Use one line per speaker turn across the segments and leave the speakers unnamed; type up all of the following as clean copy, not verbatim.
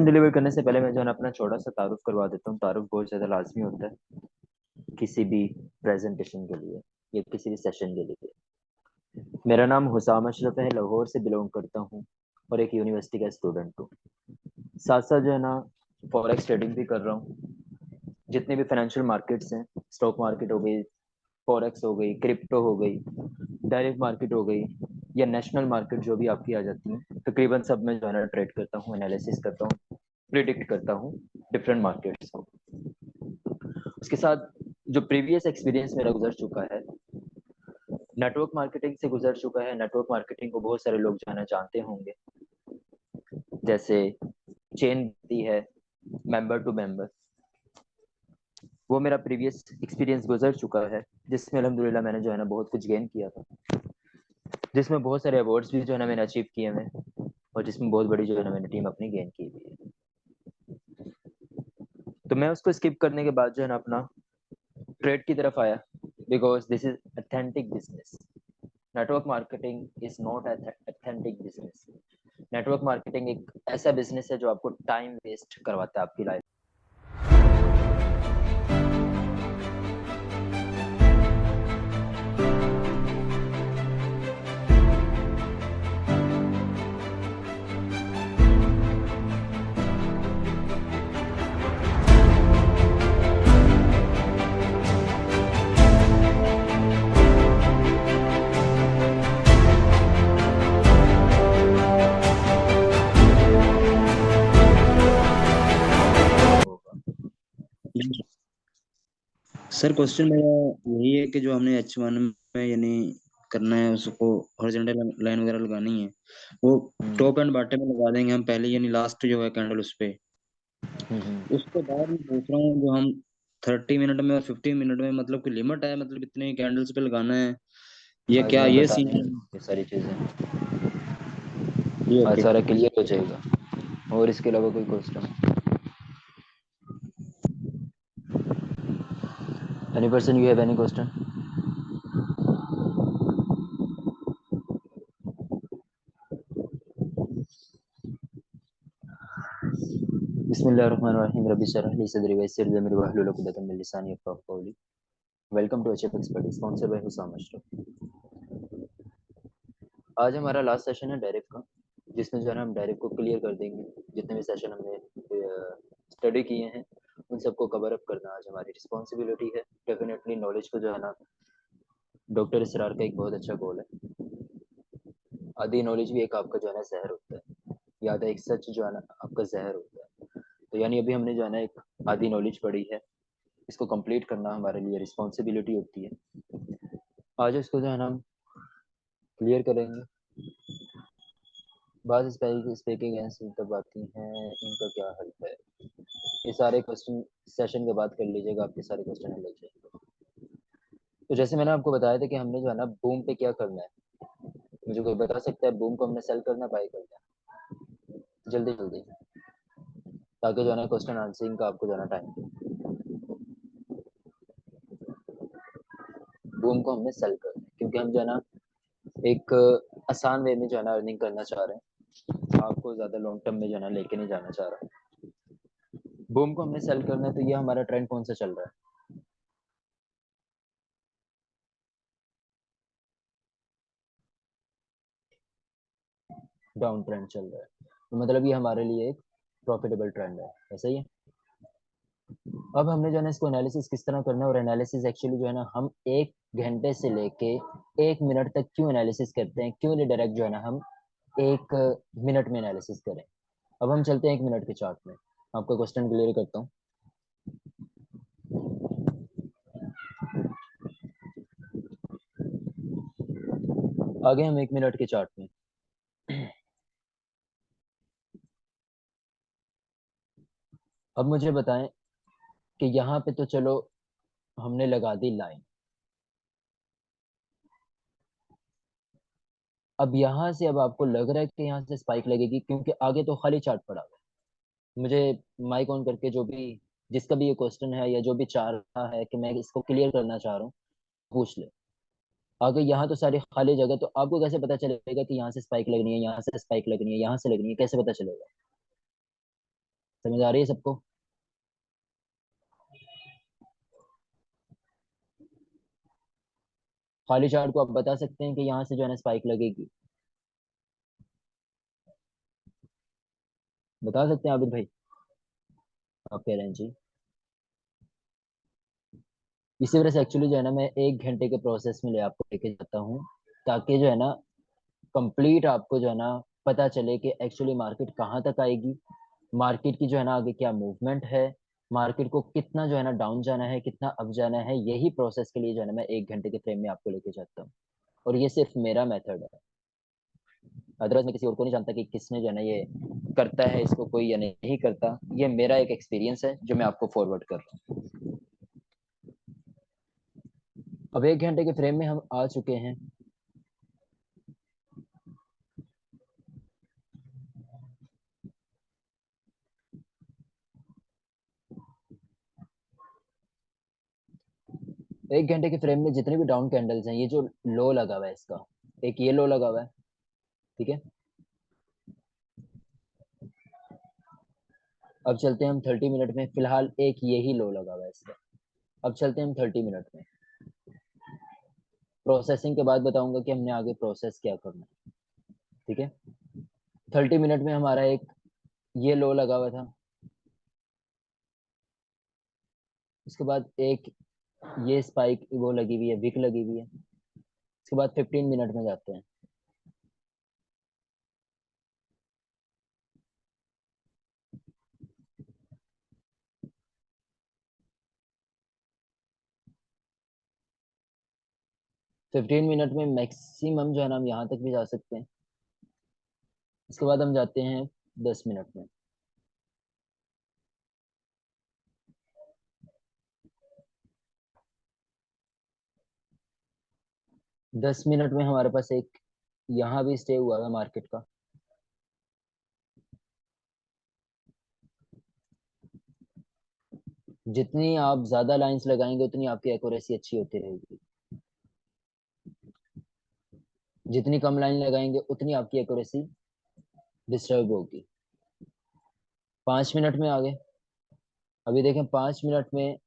Deliver करने से पहले मैं जो है ना अपना छोटा सा तारुफ करवा देता हूँ। तारुफ बहुत ज़्यादा लाजमी होता है किसी भी प्रेजेंटेशन के लिए या किसी भी सेशन के लिए। मेरा नाम हुसाम अशरफ है, लाहौर से बिलोंग करता हूँ और एक यूनिवर्सिटी का स्टूडेंट हूँ। साथ साथ जो है ना फॉरेक्स ट्रेडिंग भी कर रहा हूँ। जितने भी फाइनेंशियल मार्केट्स हैं, स्टॉक मार्केट हो गई, फॉरेक्स हो गई, क्रिप्टो हो गई, डायरेक्ट मार्केट हो गई या नेशनल मार्केट जो भी आपकी आ जाती है, तकरीबन सब में जो है ना ट्रेड करता हूँ, एनालिसिस करता हूँ, प्रिडिक्ट करता हूँ डिफरेंट मार्केट्स को। उसके साथ जो प्रीवियस एक्सपीरियंस मेरा गुजर चुका है, नेटवर्क मार्केटिंग से गुजर चुका है। नेटवर्क मार्केटिंग को बहुत सारे लोग जो है ना जानते होंगे, जैसे चेन दी है, मेंबर टू मेंबर। वो मेरा प्रीवियस एक्सपीरियंस गुजर चुका है, जिसमें अल्हम्दुलिल्लाह मैंने जो है ना बहुत कुछ गेन किया था, जिसमें बहुत सारे अवार्ड्स भी जो है ना मैंने अचीव किए हैं, और जिसमें बहुत बड़ी जो है ना मैंने टीम अपनी गेन की हुई है। तो मैं उसको स्किप करने के बाद जो है ना अपना ट्रेड की तरफ आया, because this is authentic business. Network marketing is not authentic business. Network marketing एक ऐसा बिजनेस है जो आपको टाइम वेस्ट करवाता है आपकी लाइफ।
सर क्वेश्चन मेरा यही है कि जो हमने H1 में यानी करना है उसको हॉरिजॉन्टल लाइन वगैरह लगानी है, वो टॉप एंड बॉटम में लगा देंगे हम पहले, यानी लास्ट जो है कैंडल उस पे। उसके बाद मैं पूछ रहा हूँ जो हम 30 मिनट में और 15 मिनट में, मतलब कोई लिमिट है, मतलब इतने कैंडल्स पे लगाना है, ये
आज
क्या
मैं
ये सीन
बताने
है?
ये सारी चीजें
जी
आज
ओके।
सारा क्लियर हो जाएगा। और इसके अलावा कोई question? Any person you have any question? बिस्मिल्लाहिर्रहमानिर्रहीम। रब्बी इश्रह ली सदरी वयस्सिर ली अमरी वहलुल उक़दतम मिन लिसानी यफ़क़हू क़ौली। Welcome to HF expert, sponsored by Husam Ashraf. आज हमारा लास्ट सेशन है डायरेक्ट का, जिसमें जो है ना हम डायरेक्ट को क्लियर कर देंगे। जितने भी सेशन हमने स्टडी किए हैं उन सबको कवर अप करना आज हमारी रिस्पॉन्सिबिलिटी है। डेफिनेटली नॉलेज को जो है ना डॉक्टर इसरार का एक बहुत अच्छा गोल है। आधी नॉलेज भी एक आपका जो है ना जहर होता है, या तो एक सच जो है ना आपका जहर होता है। तो यानी अभी हमने जो है ना एक आधी नॉलेज पढ़ी है, इसको कंप्लीट करना हमारे लिए रिस्पॉन्सिबिलिटी होती है। आज इसको जो है ना हम क्लियर करेंगे। बाद स्पीकिंग तब आती हैं, इनका क्या हल है? ये सारे क्वेश्चन सेशन के बाद कर लीजिएगा, आपके सारे क्वेश्चन हल हो जाएंगे। तो जैसे मैंने आपको बताया था कि हमने जो है ना बूम पे क्या करना है, मुझे कोई बता सकता है बूम को हमने सेल करना, बाय करना है? जल्दी जल्दी, ताकि जो है ना क्वेश्चन आंसरिंग का आपको जो है ना टाइम। बूम को हमने सेल करना है क्योंकि हम जो है ना एक आसान वे में जो है ना अर्निंग करना चाह रहे हैं, आपको ज्यादा लॉन्ग टर्म में जो है ना लेके नहीं जाना चाह रहा। बूम को हमने सेल करना है, तो ये हमारा ट्रेंड कौन सा चल रहा है? डाउन ट्रेंड चल रहा है, तो मतलब ये हमारे लिए एक प्रॉफिटेबल ट्रेंड है, ऐसा ही है। अब हमने जो है ना इसको एनालिसिस किस तरह करना है, और एनालिसिस एक्चुअली जो है ना हम 1 घंटे से लेके 1 मिनट तक क्यों एनालिसिस करते हैं, क्यों नहीं डायरेक्ट जो है ना हम 1 मिनट में एनालिसिस करें। अब हम चलते हैं 1 मिनट के चार्ट में, आपका क्वेश्चन क्लियर करता हूँ। आगे हम 1 मिनट के चार्ट में। अब मुझे बताएं कि यहाँ पे तो चलो हमने लगा दी लाइन, अब यहाँ से अब आपको लग रहा है कि यहाँ से स्पाइक लगेगी, क्योंकि आगे तो खाली चार्ट पड़ा हुआ है। मुझे माइक ऑन करके जो भी, जिसका भी ये क्वेश्चन है या जो भी चाह रहा है कि मैं इसको क्लियर करना चाह रहा हूँ, पूछ ले। आगे यहाँ तो सारी खाली जगह, तो आपको कैसे पता चलेगा कि यहाँ से स्पाइक लगनी है, यहाँ से स्पाइक लगनी है, यहाँ से लगनी है, कैसे पता चलेगा? समझ आ रही है सबको? खाली चार्ट को आप बता सकते हैं कि यहाँ से जो है ना स्पाइक लगेगी? बता सकते हैं आबिद भाई? आप कह रहे हैं जी। इसी वजह से एक्चुअली जो है ना मैं 1 घंटे के प्रोसेस में ले आपको लेके जाता हूँ, ताकि जो है ना कंप्लीट आपको जो है ना पता चले कि एक्चुअली मार्केट कहाँ तक आएगी, मार्केट की जो है ना आगे क्या मूवमेंट है, मार्केट को कितना जो है ना डाउन जाना है, कितना अप जाना है। यही प्रोसेस के लिए जो है ना मैं 1 घंटे के फ्रेम में आपको लेके जाता हूँ। और ये सिर्फ मेरा मेथड है, अदरवाइज मैं किसी और को नहीं जानता कि किसने जो है ना ये करता है इसको कोई या नहीं करता। ये मेरा एक एक्सपीरियंस है जो मैं आपको फॉरवर्ड कर रहा हूँ। अब 1 घंटे के फ्रेम में हम आ चुके हैं। 1 घंटे के फ्रेम में जितने भी डाउन कैंडल्स हैं, ये जो लो लगा हुआ है इसका, एक ये लो लगा हुआ है, ठीक है। अब चलते हैं हम 30 मिनट में, फिलहाल एक यही लो लगा हुआ है इसका। अब चलते हैं हम 30 मिनट में, प्रोसेसिंग के बाद बताऊंगा कि हमने आगे प्रोसेस क्या करना है, ठीक है। 30 मिनट में हमारा एक ये लो लगा हुआ था, उसके बाद एक ये स्पाइक वो लगी हुई है, विक लगी हुई है। उसके बाद 15 मिनट में जाते हैं। 15 मिनट में मैक्सिमम जो है ना हम यहाँ तक भी जा सकते हैं। उसके बाद हम जाते हैं 10 मिनट में। 10 मिनट में हमारे पास एक यहाँ भी स्टे हुआ है मार्केट का। जितनी आप ज्यादा लाइंस लगाएंगे उतनी आपकी एक्यूरेसी अच्छी होती रहेगी, जितनी कम लाइन लगाएंगे उतनी आपकी एक्यूरेसी डिस्टर्ब होगी। 5 मिनट में आ गए। अभी देखें 5 मिनट में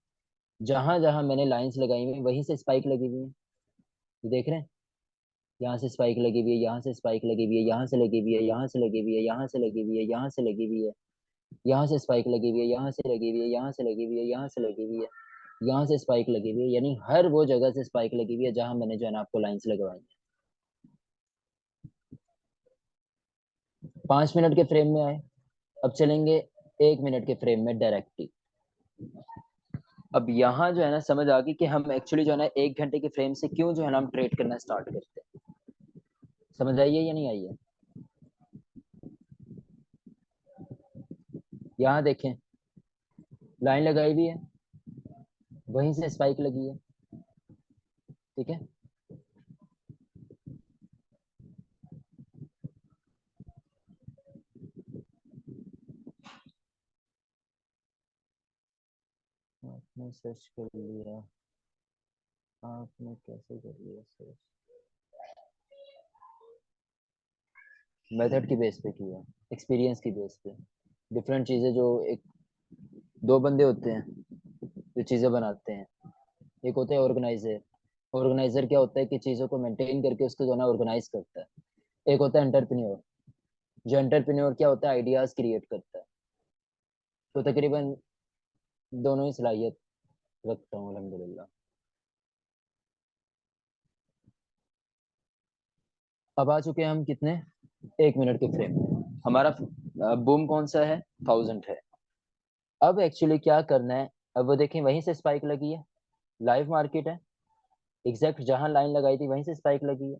जहां जहां मैंने लाइंस लगाई हुई वहीं से स्पाइक लगी हुई है। ये देख रहे हैं, यहाँ से स्पाइक लगी हुई है, यहाँ से स्पाइक लगी हुई है, यहाँ से लगी हुई है, यहाँ से लगी हुई है, यहाँ से लगी हुई है, यहाँ से लगी हुई है, यहाँ से स्पाइक लगी हुई है, यहाँ से लगी हुई है, यहाँ से लगी हुई है, यहाँ से लगी हुई है, यहाँ से स्पाइक लगी हुई है। यानी हर वो जगह से स्पाइक लगी हुई है जहां मैंने जो है ना आपको लाइंस लगवाई है। 5 मिनट के फ्रेम में आए। अब चलेंगे 1 मिनट के फ्रेम में डायरेक्टली। अब यहाँ जो है ना समझ आ गई कि हम एक्चुअली जो है ना 1 घंटे के फ्रेम से क्यों जो है ना हम ट्रेड करना स्टार्ट करते हैं। समझ आई है या नहीं आई है? यहाँ देखें, लाइन लगाई हुई है, वहीं से स्पाइक लगी है, ठीक है। आपने सर्च कर लिया, आपने कैसे कर लिया सर्च? मेथड की बेस पे किया, एक्सपीरियंस की बेस पे। डिफरेंट चीजें जो एक दो बंदे होते हैं जो चीजें बनाते हैं, एक होता है ऑर्गेनाइजर। ऑर्गेनाइजर क्या होता है कि चीजों को मेंटेन करके उसको जो है ना ऑर्गेनाइज करता है। एक होता है एंटरप्रेन्योर, जो एंटरप्रेन्योर क्या होता है आइडियाज क्रिएट करता है। तो तकरीबन दोनों ही सलाहियत रखता हूँ अल्हम्दुलिल्लाह। अब आ चुके हैं हम कितने, 1 मिनट के फ्रेम में। हमारा बूम कौन सा है, 1000 है। अब एक्चुअली क्या करना है, अब वो देखें वहीं से स्पाइक लगी है, लाइव मार्केट है, एग्जैक्ट जहां लाइन लगाई थी वहीं से स्पाइक लगी है।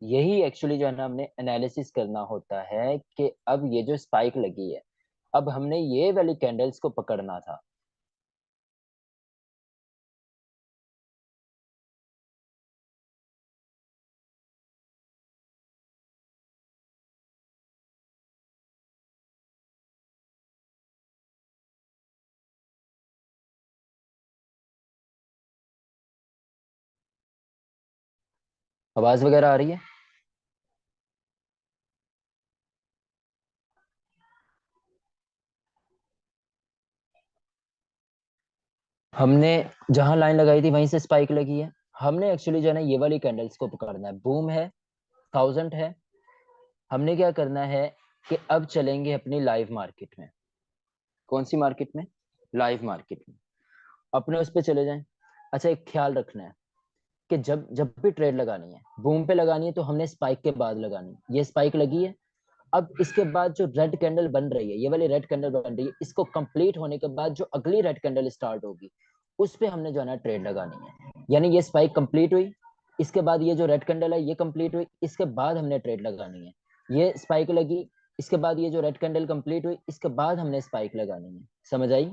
यही एक्चुअली जो है ना हमने एनालिसिस करना होता है कि अब ये जो स्पाइक लगी है, अब हमने ये वाली कैंडल्स को पकड़ना था। आवाज वगैरह आ रही है? हमने जहां लाइन लगाई थी वहीं से स्पाइक लगी है। हमने एक्चुअली जो है ना ये वाली कैंडल्स को पकड़ना है, बूम है, 1000 है। हमने क्या करना है कि अब चलेंगे अपनी लाइव मार्केट में। कौन सी मार्केट में? लाइव मार्केट में। अपने उस पे चले जाएं। अच्छा, एक ख्याल रखना है कि जब जब भी ट्रेड लगानी है, बूम पे लगानी है तो हमने स्पाइक के बाद लगानी है। ये स्पाइक लगी है, अब इसके बाद जो रेड कैंडल बन रही है, ये वाली रेड कैंडल बन रही है, इसको कंप्लीट होने के बाद जो अगली रेड कैंडल स्टार्ट होगी उस पे हमने जो है ना ट्रेड लगानी है। यानी ये स्पाइक कंप्लीट हुई, इसके बाद ये जो रेड कैंडल है ये कंप्लीट हुई, इसके बाद हमने ट्रेड लगानी है। ये स्पाइक लगी, इसके बाद ये जो रेड कैंडल कंप्लीट हुई, इसके बाद हमने स्पाइक लगानी है। समझ आई?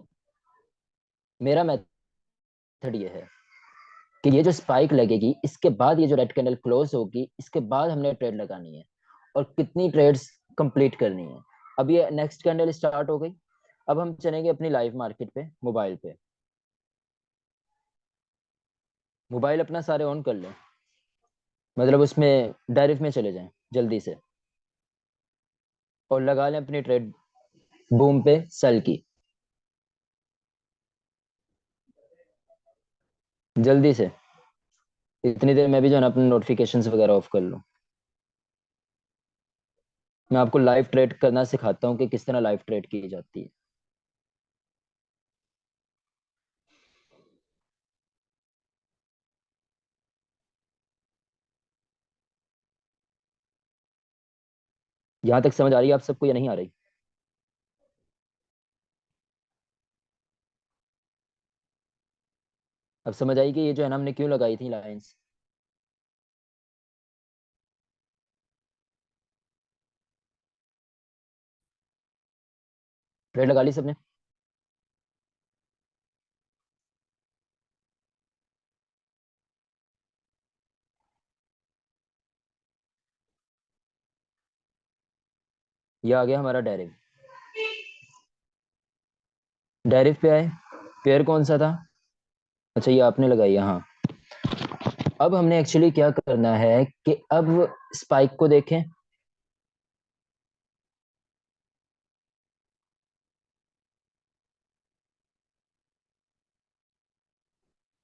मेरा मेथड ये है कि ये जो स्पाइक लगेगी इसके बाद ये जो रेड कैंडल क्लोज होगी, इसके बाद हमने ट्रेड लगानी है। और कितनी ट्रेड्स कंप्लीट करनी है। अब ये नेक्स्ट कैंडल स्टार्ट हो गई। अब हम चलेंगे अपनी लाइव मार्केट पे, मोबाइल पे। मोबाइल अपना सारे ऑन कर लें, मतलब उसमें डायरेक्ट में चले जाएं जल्दी से, और लगा लें अपनी ट्रेड बूम पे सेल की, जल्दी से। इतनी देर मैं भी जो है ना अपने नोटिफिकेशंस वगैरह ऑफ कर लूँ। मैं आपको लाइव ट्रेड करना सिखाता हूँ कि किस तरह लाइव ट्रेड की जाती है। यहाँ तक समझ आ रही है आप सबको या नहीं आ रही? अब समझ आई कि ये जो है ना हमने क्यों लगाई थी लाइंस। ट्रेड लगा ली सबने? ये आ गया हमारा डेरिव। डेरिव पे आए, पेयर कौन सा था? अच्छा, ये आपने लगाई है, हाँ। अब हमने एक्चुअली क्या करना है कि अब स्पाइक को देखें।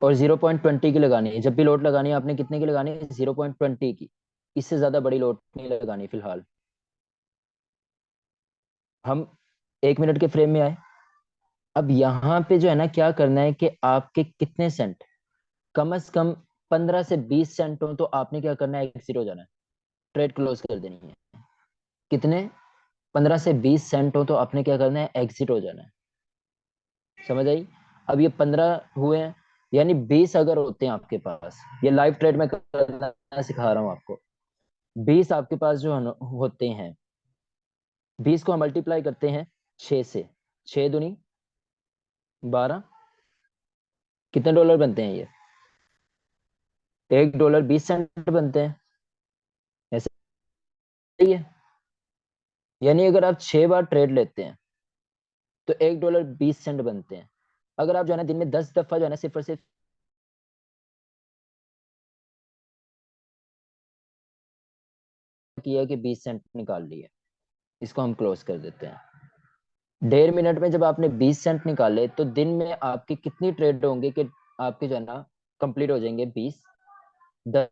और 0.20 की लगानी है। जब भी लोड लगानी है आपने कितने की लगानी है? 0.20 की। इससे ज्यादा बड़ी लोड नहीं लगानी फिलहाल। हम 1 मिनट के फ्रेम में आए। अब यहाँ पे जो है ना क्या करना है कि आपके कितने सेंट, कम से कम 15 से 20 सेंट हो तो आपने क्या करना है, एग्जिट हो जाना है, ट्रेड क्लोज कर देनी है। कितने? 15 से 20 सेंट हो तो आपने क्या करना है, एग्जिट हो जाना है। समझ आई? अब ये 15 हुए हैं, यानी 20 अगर होते हैं आपके पास, ये लाइव ट्रेड में करना सिखा रहा हूँ आपको। 20 आपके पास जो होते हैं, 20 को हम मल्टीप्लाई करते हैं 6 से। 6 दूनी 12। कितने डॉलर बनते हैं ये? $1 20 सेंट बनते हैं। ऐसे ही है। यानी अगर आप 6 बार ट्रेड लेते हैं तो $1 20 बनते हैं। अगर आप जो है ना दिन में 10 दफा जो है ना सिर्फ और सिर्फ किया कि 20 सेंट निकाल लिए, इसको हम क्लोज कर देते हैं। 1.5 मिनट में जब आपने 20 सेंट निकाले तो दिन में आपके कितनी ट्रेड होंगे कि आपके जो है ना कंप्लीट हो जाएंगे 20। 10